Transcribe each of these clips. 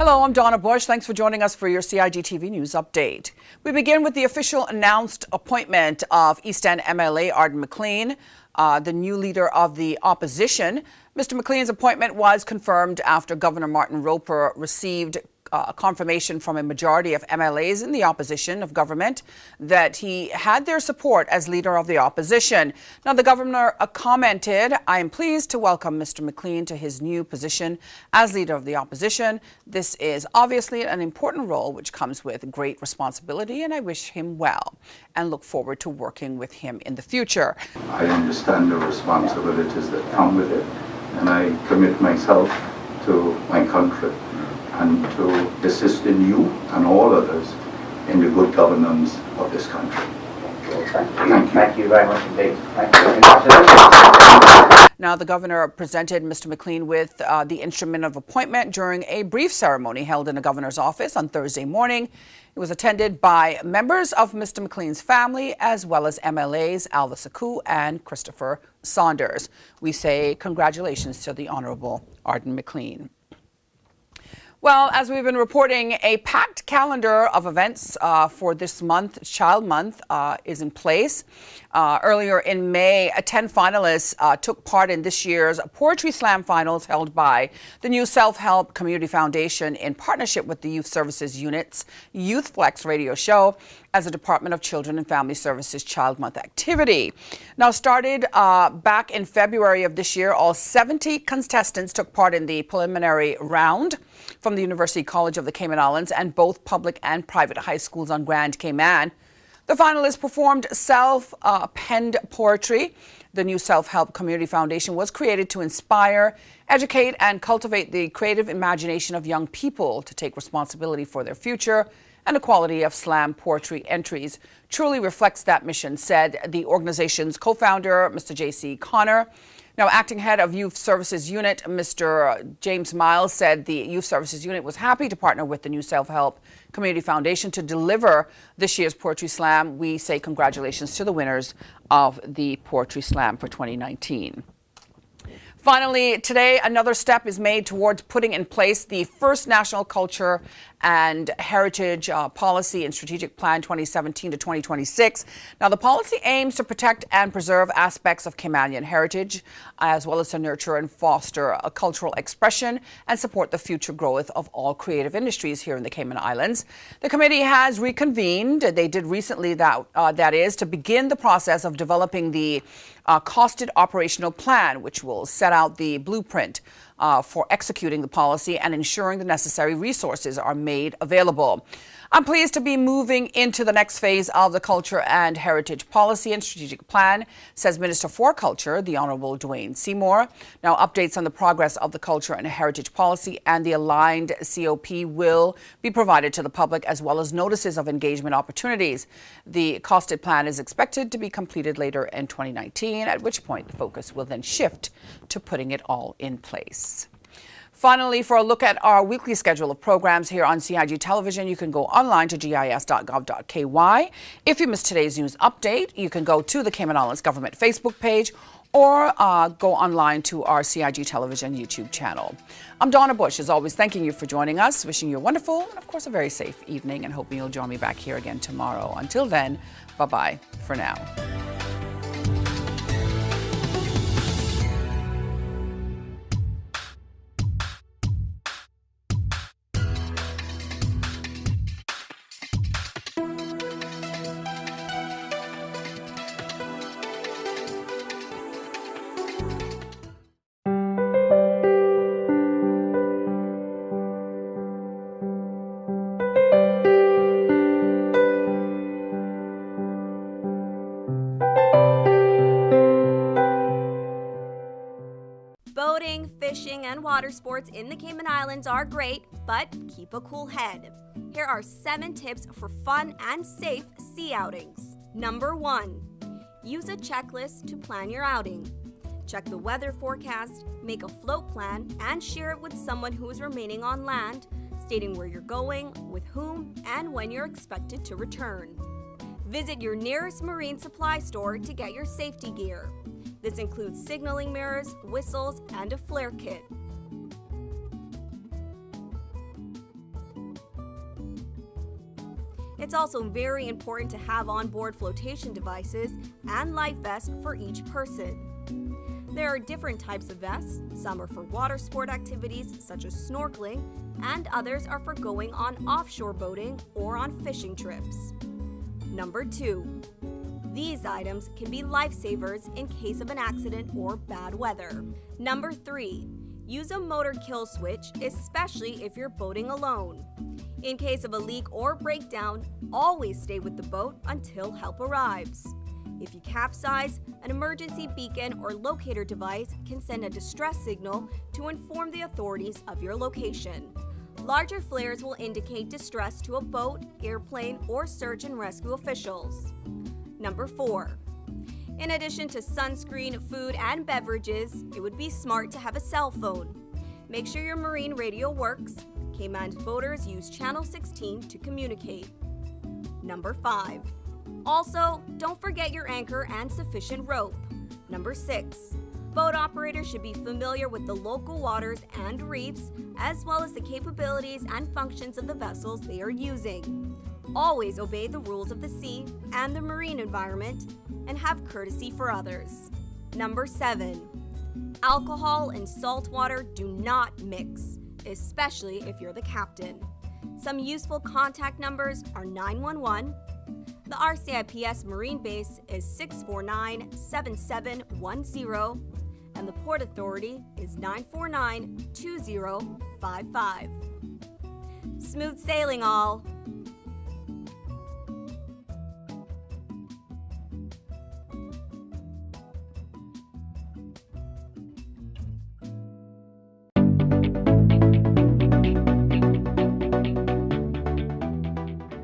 Hello, I'm Donna Bush. Thanks for joining us for your CIGTV News Update. We begin with the official announced appointment of East End MLA Arden McLean, the new leader of the opposition. Mr. McLean's appointment was confirmed after Governor Martin Roper received confirmation from a majority of MLAs in the opposition of government that he had their support as leader of the opposition. Now, the governor commented, "I am pleased to welcome Mr. McLean to his new position as leader of the opposition. This is obviously an important role which comes with great responsibility, and I wish him well and look forward to working with him in the future." I understand the responsibilities that come with it, and I commit myself to my country and to assisting you and all others in the good governance of this country. Thank you. Thank you very much indeed. Thank you. Congratulations. Now, the governor presented Mr. McLean with the instrument of appointment during a brief ceremony held in the governor's office on Thursday morning. It was attended by members of Mr. McLean's family as well as MLAs Alva Saku and Christopher Saunders. We say congratulations to the Honourable Arden McLean. Well, as we've been reporting, a packed calendar of events for this month, Child Month, is in place. Earlier in May, 10 finalists took part in this year's Poetry Slam Finals held by the New Self-Help Community Foundation in partnership with the Youth Services Unit's Youth Flex radio show as a Department of Children and Family Services Child Month activity. Now, started back in February of this year, all 70 contestants took part in the preliminary round from the University College of the Cayman Islands and both public and private high schools on Grand Cayman. The finalists performed self-penned poetry. The New Self-Help Community Foundation was created to inspire, educate, and cultivate the creative imagination of young people to take responsibility for their future, and the quality of slam poetry entries truly reflects that mission, said the organization's co-founder, Mr. J.C. Connor. Now, acting head of Youth Services Unit, Mr. James Miles, said the Youth Services Unit was happy to partner with the New Self-Help Community Foundation to deliver this year's Poetry Slam. We say congratulations to the winners of the Poetry Slam for 2019. Finally, today, another step is made towards putting in place the first National Culture and Heritage Policy and Strategic Plan 2017 to 2026. Now, the policy aims to protect and preserve aspects of Caymanian heritage, as well as to nurture and foster a cultural expression and support the future growth of all creative industries here in the Cayman Islands. The committee has reconvened. They did recently that is to begin the process of developing the costed operational plan, which will set out the blueprint for executing the policy and ensuring the necessary resources are made available. I'm pleased to be moving into the next phase of the Culture and Heritage Policy and Strategic Plan, says Minister for Culture, the Honourable Dwayne Seymour. Now, updates on the progress of the Culture and Heritage Policy and the aligned COP will be provided to the public, as well as notices of engagement opportunities. The costed plan is expected to be completed later in 2019, at which point the focus will then shift to putting it all in place. Finally, for a look at our weekly schedule of programs here on CIG Television, you can go online to gis.gov.ky. If you missed today's news update, you can go to the Cayman Islands Government Facebook page or go online to our CIG Television YouTube channel. I'm Donna Bush, as always, thanking you for joining us, wishing you a wonderful and, of course, a very safe evening, and hoping you'll join me back here again tomorrow. Until then, bye-bye for now. Boating, fishing, and water sports in the Cayman Islands are great, but keep a cool head. Here are 7 tips for fun and safe sea outings. Number 1. Use a checklist to plan your outing. Check the weather forecast, make a float plan, and share it with someone who is remaining on land, stating where you're going, with whom, and when you're expected to return. Visit your nearest marine supply store to get your safety gear. This includes signaling mirrors, whistles, and a flare kit. It's also very important to have onboard flotation devices and life vests for each person. There are different types of vests. Some are for water sport activities such as snorkeling, and others are for going on offshore boating or on fishing trips. Number 2. These items can be lifesavers in case of an accident or bad weather. Number 3. Use a motor kill switch, especially if you're boating alone. In case of a leak or breakdown, always stay with the boat until help arrives. If you capsize, an emergency beacon or locator device can send a distress signal to inform the authorities of your location. Larger flares will indicate distress to a boat, airplane, or search and rescue officials. Number 4. In addition to sunscreen, food, and beverages, it would be smart to have a cell phone. Make sure your marine radio works. Cayman boaters use Channel 16 to communicate. Number 5. Also, don't forget your anchor and sufficient rope. Number 6. Boat operators should be familiar with the local waters and reefs, as well as the capabilities and functions of the vessels they are using. Always obey the rules of the sea and the marine environment, and have courtesy for others. Number 7. Alcohol and salt water do not mix, especially if you're the captain. Some useful contact numbers are 911. The RCIPS Marine Base is 649-7710, and the Port Authority is 949-2055. Smooth sailing, all!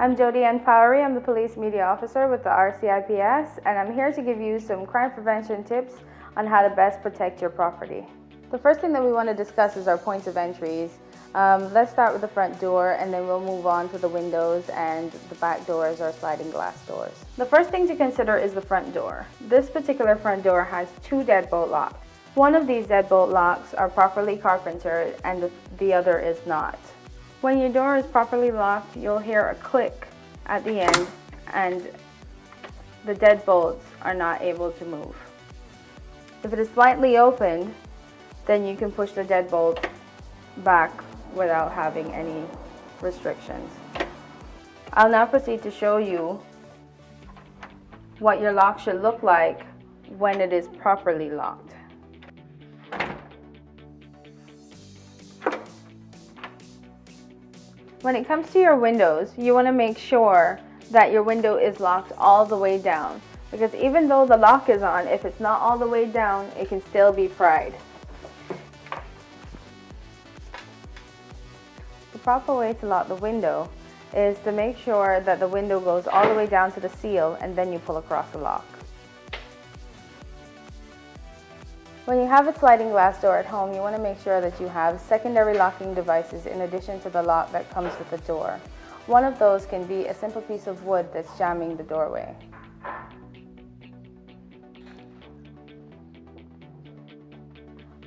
I'm Jody Ann Fowry. I'm the Police Media Officer with the RCIPS, and I'm here to give you some crime prevention tips on how to best protect your property. The first thing that we want to discuss is our points of entries. Let's start with the front door, and then we'll move on to the windows and the back doors or sliding glass doors. The first thing to consider is the front door. This particular front door has 2 deadbolt locks. One of these deadbolt locks are properly carpentered and the other is not. When your door is properly locked, you'll hear a click at the end and the deadbolts are not able to move. If it is slightly opened, then you can push the deadbolt back without having any restrictions. I'll now proceed to show you what your lock should look like when it is properly locked. When it comes to your windows, you want to make sure that your window is locked all the way down, because even though the lock is on, if it's not all the way down, it can still be pried. The proper way to lock the window is to make sure that the window goes all the way down to the seal and then you pull across the lock. When you have a sliding glass door at home, you want to make sure that you have secondary locking devices in addition to the lock that comes with the door. One of those can be a simple piece of wood that's jamming the doorway.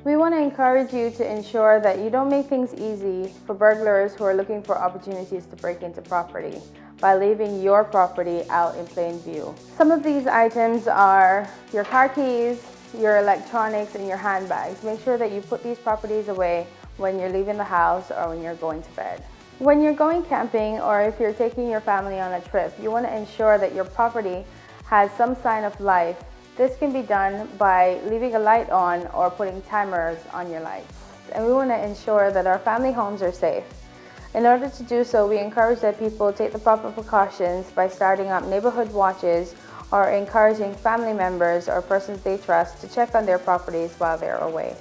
We want to encourage you to ensure that you don't make things easy for burglars who are looking for opportunities to break into property by leaving your property out in plain view. Some of these items are your car keys, your electronics, and your handbags. Make sure that you put these properties away when you're leaving the house or when you're going to bed. When you're going camping or if you're taking your family on a trip, you want to ensure that your property has some sign of life. This can be done by leaving a light on or putting timers on your lights. And we want to ensure that our family homes are safe. In order to do so, we encourage that people take the proper precautions by starting up neighborhood watches or encouraging family members or persons they trust to check on their properties while they're away.